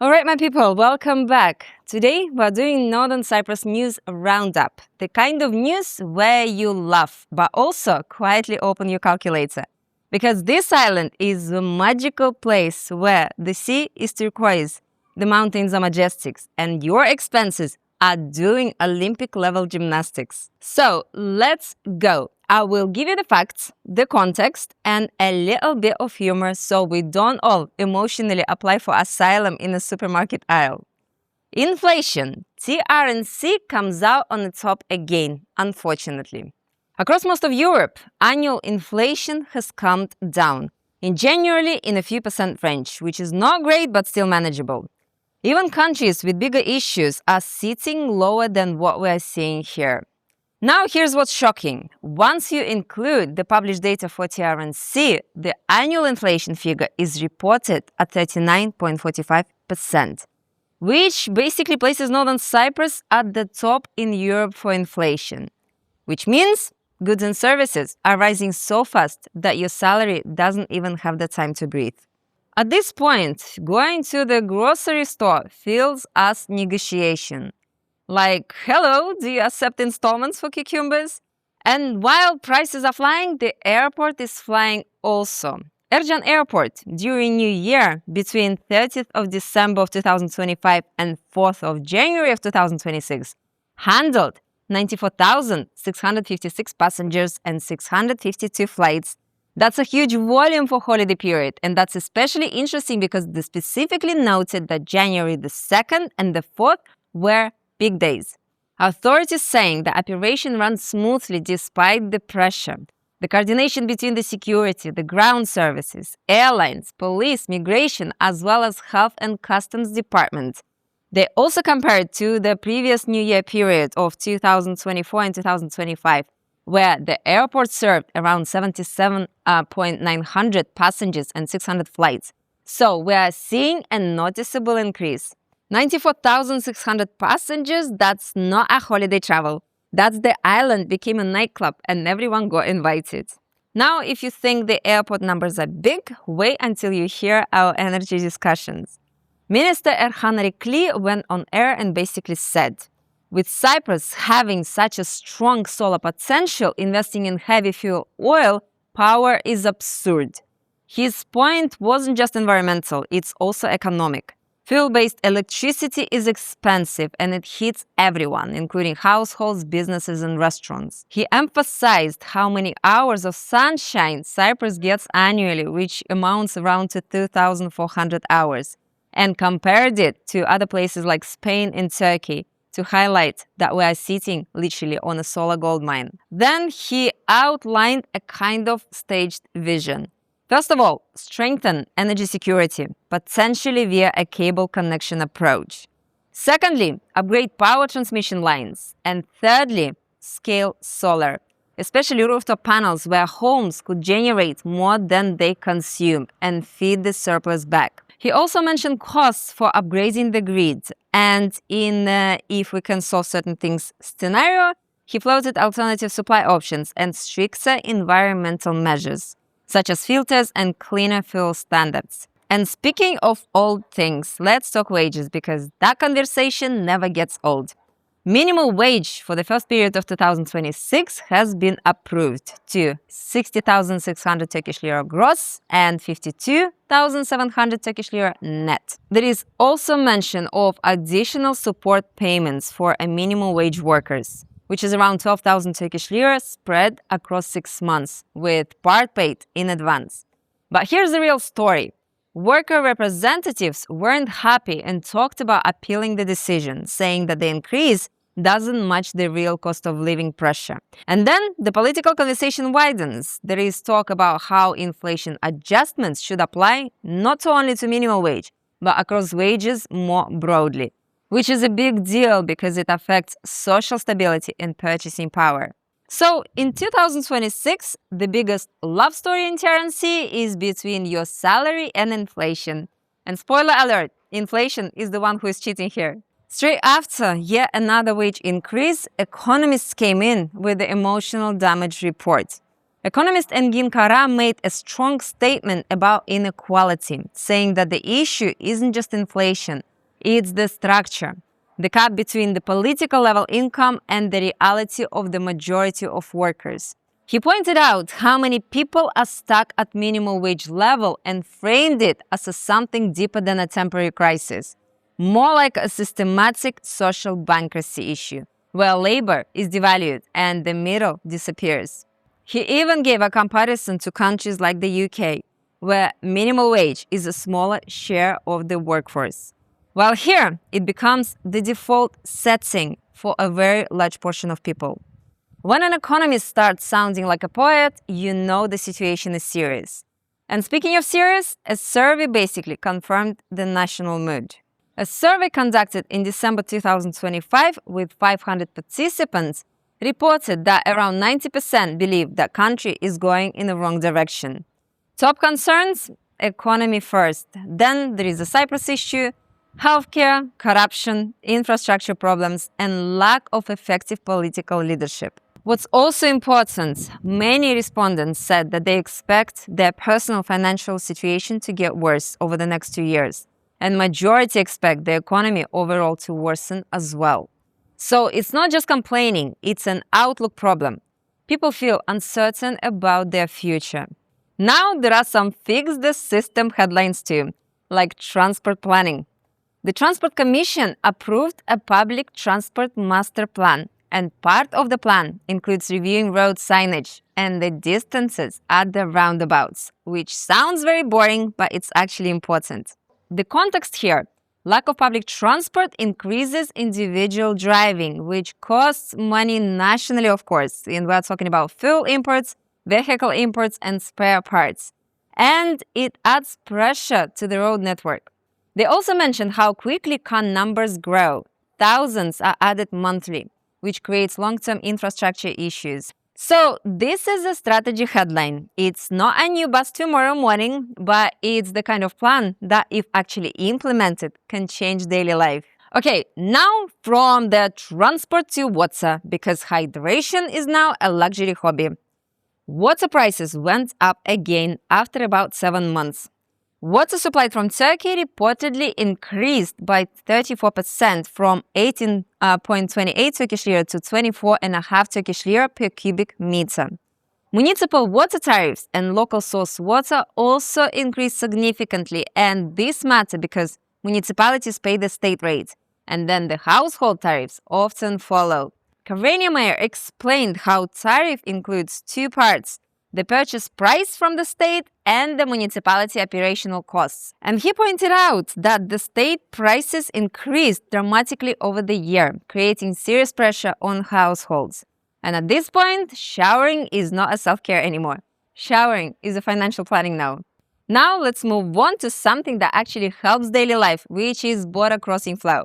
Alright, my people, welcome back. Today we're doing Northern Cyprus news roundup, the kind of news where you laugh, but also quietly open your calculator. Because this island is a magical place where the sea is turquoise, the mountains are majestic, and your expenses are doing Olympic level gymnastics. So let's go. I will give you the facts, the context, and a little bit of humor so we don't all emotionally apply for asylum in a supermarket aisle. Inflation. TRNC comes out on the top again, unfortunately. Across most of Europe, annual inflation has calmed down. In January, in a few percent range, which is not great but still manageable. Even countries with bigger issues are sitting lower than what we're seeing here. Now here's what's shocking. Once you include the published data for TRNC, the annual inflation figure is reported at 39.45%, which basically places Northern Cyprus at the top in Europe for inflation. Which means goods and services are rising so fast that your salary doesn't even have the time to breathe. At this point, going to the grocery store feels as negotiation. Like, hello, do you accept installments for cucumbers? And while prices are flying, the airport is flying also. Ercan Airport, during New Year, between 30th of December of 2025 and 4th of January of 2026, handled 94,656 passengers and 652 flights. That's a huge volume for holiday period, and that's especially interesting because they specifically noted that January the 2nd and the 4th were big days. Authorities saying the operation runs smoothly despite the pressure. The coordination between the security, the ground services, airlines, police, migration, as well as health and customs departments. They also compared to the previous New Year period of 2024 and 2025, where the airport served around 77,900 passengers and 600 flights. So we are seeing a noticeable increase. 94,600 passengers, that's not a holiday travel. That's the island became a nightclub and everyone got invited. Now, if you think the airport numbers are big, wait until you hear our energy discussions. Minister Ercan went on air and basically said, with Cyprus having such a strong solar potential, investing in heavy fuel oil power is absurd. His point wasn't just environmental, it's also economic. Fuel-based electricity is expensive and it hits everyone, including households, businesses, and restaurants. He emphasized how many hours of sunshine Cyprus gets annually, which amounts around to 2,400 hours, and compared it to other places like Spain and Turkey to highlight that we are sitting literally on a solar gold mine. Then he outlined a kind of staged vision. First of all, strengthen energy security, potentially via a cable connection approach. Secondly, upgrade power transmission lines. And thirdly, scale solar, especially rooftop panels where homes could generate more than they consume and feed the surplus back. He also mentioned costs for upgrading the grid, and in if we can solve certain things scenario, he floated alternative supply options and stricter environmental measures, such as filters and cleaner fuel standards. And speaking of old things, let's talk wages because that conversation never gets old. Minimum wage for the first period of 2026 has been approved to 60,600 Turkish lira gross and 52,700 Turkish lira net. There is also mention of additional support payments for a minimum wage workers, which is around 12,000 Turkish lira spread across 6 months, with part paid in advance. But here's the real story. Worker representatives weren't happy and talked about appealing the decision, saying that the increase doesn't match the real cost of living pressure. And then the political conversation widens. There is talk about how inflation adjustments should apply not only to minimum wage, but across wages more broadly, which is a big deal because it affects social stability and purchasing power. So in 2026, the biggest love story in TRNC is between your salary and inflation. And spoiler alert, inflation is the one who is cheating here. Straight after yet another wage increase, economists came in with the emotional damage report. Economist Engin Kara made a strong statement about inequality, saying that the issue isn't just inflation, it's the structure, the gap between the political level income and the reality of the majority of workers. He pointed out how many people are stuck at minimum wage level and framed it as something deeper than a temporary crisis, more like a systematic social bankruptcy issue, where labor is devalued and the middle disappears. He even gave a comparison to countries like the UK, where minimum wage is a smaller share of the workforce. While here, it becomes the default setting for a very large portion of people. When an economist starts sounding like a poet, you know the situation is serious. And speaking of serious, a survey basically confirmed the national mood. A survey conducted in December 2025 with 500 participants reported that around 90% believe the country is going in the wrong direction. Top concerns? Economy first. Then there is the Cyprus issue, healthcare, corruption, infrastructure problems, and lack of effective political leadership. What's also important, many respondents said that they expect their personal financial situation to get worse over the next 2 years, and majority expect the economy overall to worsen as well. So it's not just complaining, it's an outlook problem. People feel uncertain about their future. Now there are some fix the system headlines too, like transport planning. The Transport Commission approved a public transport master plan, and part of the plan includes reviewing road signage and the distances at the roundabouts, which sounds very boring, but it's actually important. The context here: lack of public transport increases individual driving, which costs money nationally, of course. And we're talking about fuel imports, vehicle imports, and spare parts. And it adds pressure to the road network. They also mentioned how quickly car numbers grow. Thousands are added monthly, which creates long-term infrastructure issues. So this is a strategy headline. It's not a new bus tomorrow morning, but it's the kind of plan that, if actually implemented, can change daily life. Okay, now from the transport to water, because hydration is now a luxury hobby. Water prices went up again after about 7 months. Water supplied from Turkey reportedly increased by 34% from 18.28 Turkish lira to 24.5 Turkish lira per cubic meter. Municipal water tariffs and local source water also increased significantly, and this matters because municipalities pay the state rate, and then the household tariffs often follow. Kyrenia mayor explained how tariff includes two parts: the purchase price from the state and the municipality operational costs. And he pointed out that the state prices increased dramatically over the year, creating serious pressure on households. And at this point, showering is not a self-care anymore. Showering is a financial planning now. Now let's move on to something that actually helps daily life, which is border crossing flow.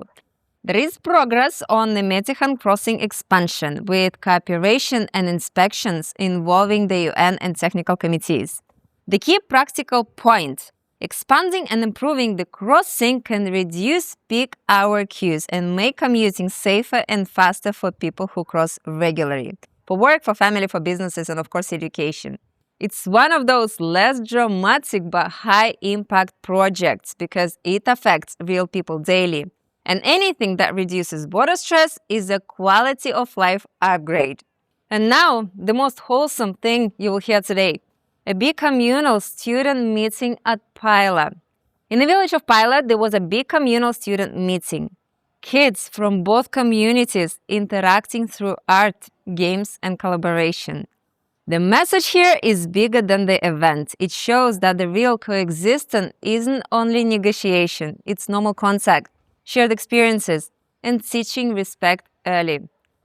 There is progress on the Metehan crossing expansion, with cooperation and inspections involving the UN and technical committees. The key practical point: expanding and improving the crossing can reduce peak hour queues and make commuting safer and faster for people who cross regularly, for work, for family, for businesses, and of course education. It's one of those less dramatic but high-impact projects because it affects real people daily. And anything that reduces border stress is a quality of life upgrade. And now, the most wholesome thing you will hear today: a big communal student meeting at Pila. In the village of Pila, there was a big communal student meeting. Kids from both communities interacting through art, games, and collaboration. The message here is bigger than the event. It shows that the real coexistence isn't only negotiation, it's normal contact, shared experiences, and teaching respect early.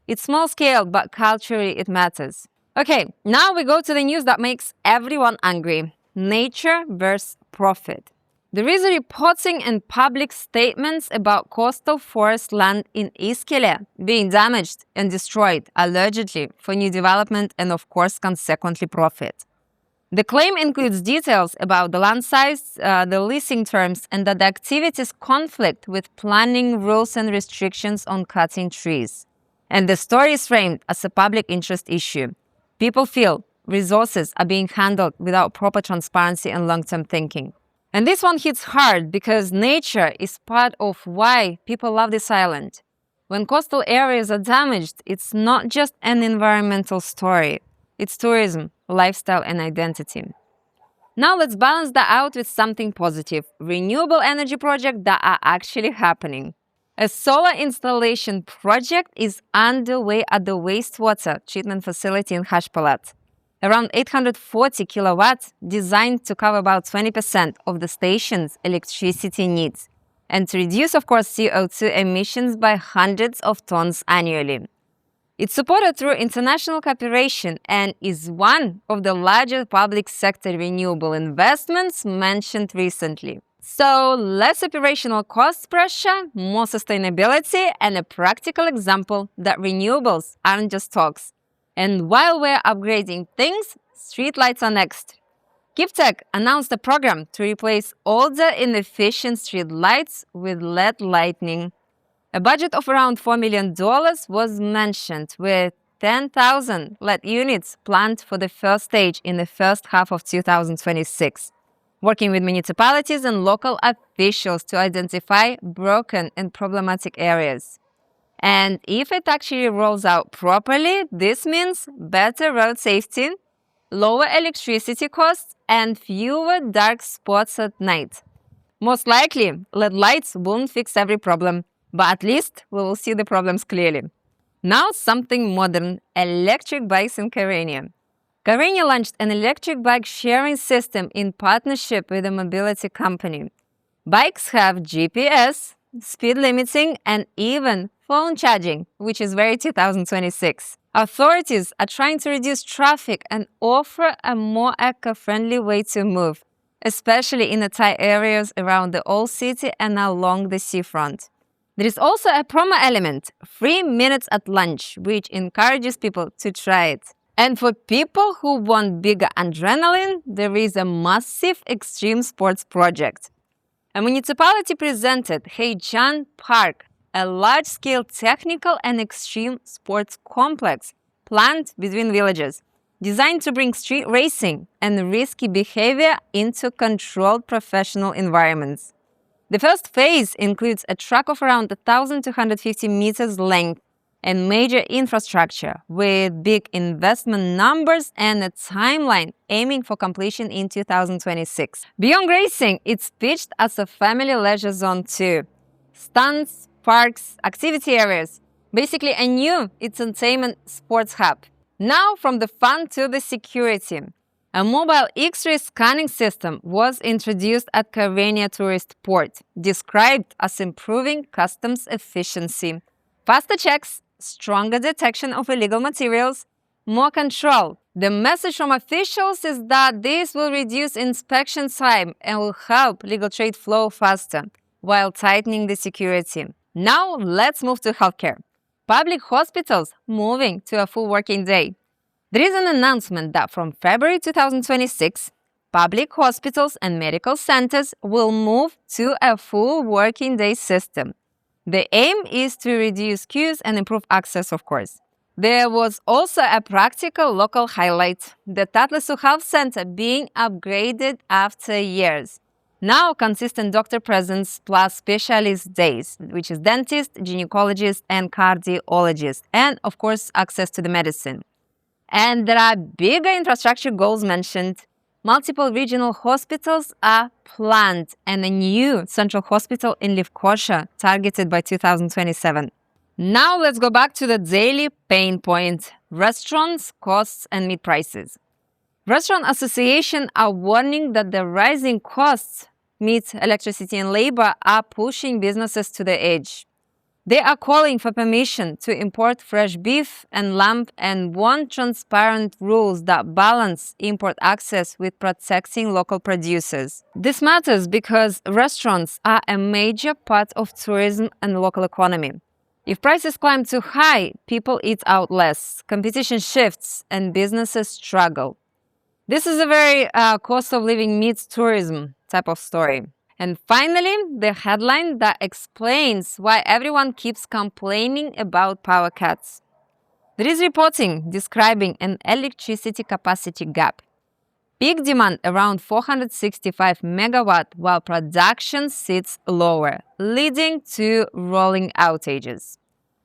It's small scale, but culturally it matters. Okay, now we go to the news that makes everyone angry: nature versus profit. There is a reporting and public statements about coastal forest land in Iskele being damaged and destroyed, allegedly for new development and of course consequently profit. The claim includes details about the land size, the leasing terms, and that the activities conflict with planning rules and restrictions on cutting trees. And the story is framed as a public interest issue. People feel resources are being handled without proper transparency and long-term thinking. And this one hits hard because nature is part of why people love this island. When coastal areas are damaged, it's not just an environmental story. It's tourism, lifestyle, and identity. Now let's balance that out with something positive. Renewable energy projects that are actually happening. A solar installation project is underway at the wastewater treatment facility in Hashpalat. Around 840 kilowatts, designed to cover about 20% of the station's electricity needs, and to reduce, of course, CO2 emissions by hundreds of tons annually. It's supported through international cooperation and is one of the largest public sector renewable investments mentioned recently. So, less operational cost pressure, more sustainability, and a practical example that renewables aren't just talks. And while we're upgrading things, streetlights are next. KipTech announced a program to replace older inefficient streetlights with LED lighting. A budget of around $4 million was mentioned, with 10,000 LED units planned for the first stage in the first half of 2026, working with municipalities and local officials to identify broken and problematic areas. And if it actually rolls out properly, this means better road safety, lower electricity costs, and fewer dark spots at night. Most likely, LED lights won't fix every problem, but at least we will see the problems clearly. Now something modern, electric bikes in Kyrenia. Kyrenia launched an electric bike sharing system in partnership with a mobility company. Bikes have GPS, speed limiting, and even phone charging, which is very 2026. Authorities are trying to reduce traffic and offer a more eco-friendly way to move, especially in the tight areas around the old city and along the seafront. There is also a promo element, 3 minutes at lunch, which encourages people to try it. And for people who want bigger adrenaline, there is a massive extreme sports project. A municipality presented Ercan Park, a large-scale technical and extreme sports complex planned between villages, designed to bring street racing and risky behavior into controlled professional environments. The first phase includes a track of around 1,250 meters length and major infrastructure with big investment numbers and a timeline aiming for completion in 2026. Beyond racing, it's pitched as a family leisure zone too. Stunts, parks, activity areas, basically a new entertainment sports hub. Now from the fun to the security. A mobile X-ray scanning system was introduced at Kyrenia tourist port, described as improving customs efficiency. Faster checks, stronger detection of illegal materials, more control. The message from officials is that this will reduce inspection time and will help legal trade flow faster, while tightening the security. Now let's move to healthcare. Public hospitals moving to a full working day. There is an announcement that from February 2026, public hospitals and medical centers will move to a full working day system. The aim is to reduce queues and improve access, of course. There was also a practical local highlight, the Tatlesu Health Center being upgraded after years. Now consistent doctor presence plus specialist days, which is dentist, gynecologist, and cardiologist, and of course access to the medicine. And there are bigger infrastructure goals mentioned. Multiple regional hospitals are planned and a new central hospital in Lefkosha targeted by 2027. Now let's go back to the daily pain point, restaurants, costs, and meat prices. Restaurant Association are warning that the rising costs, meat, electricity, and labor are pushing businesses to the edge. They are calling for permission to import fresh beef and lamb and want transparent rules that balance import access with protecting local producers. This matters because restaurants are a major part of tourism and local economy. If prices climb too high, people eat out less, competition shifts, and businesses struggle. This is a very cost of living meets tourism type of story. And finally, the headline that explains why everyone keeps complaining about power cuts. There is reporting describing an electricity capacity gap. Peak demand around 465 megawatt while production sits lower, leading to rolling outages.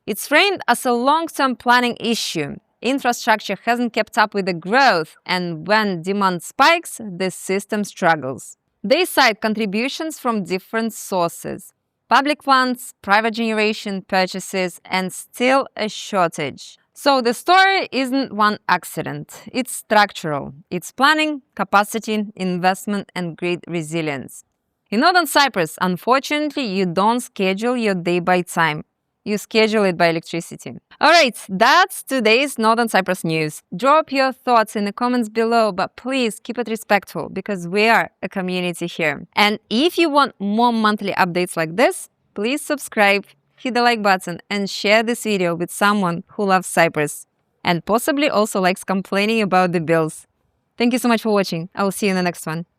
It's framed as a long-term planning issue. Infrastructure hasn't kept up with the growth, and when demand spikes, the system struggles. They cite contributions from different sources: public funds, private generation purchases, and still a shortage. So the story isn't one accident. It's structural. It's planning, capacity, investment, and grid resilience. In Northern Cyprus, unfortunately, you don't schedule your day by time. You schedule it by electricity. All right, that's today's Northern Cyprus news. Drop your thoughts in the comments below, but please keep it respectful because we are a community here. And if you want more monthly updates like this, please subscribe, hit the like button, and share this video with someone who loves Cyprus and possibly also likes complaining about the bills. Thank you so much for watching. I will see you in the next one.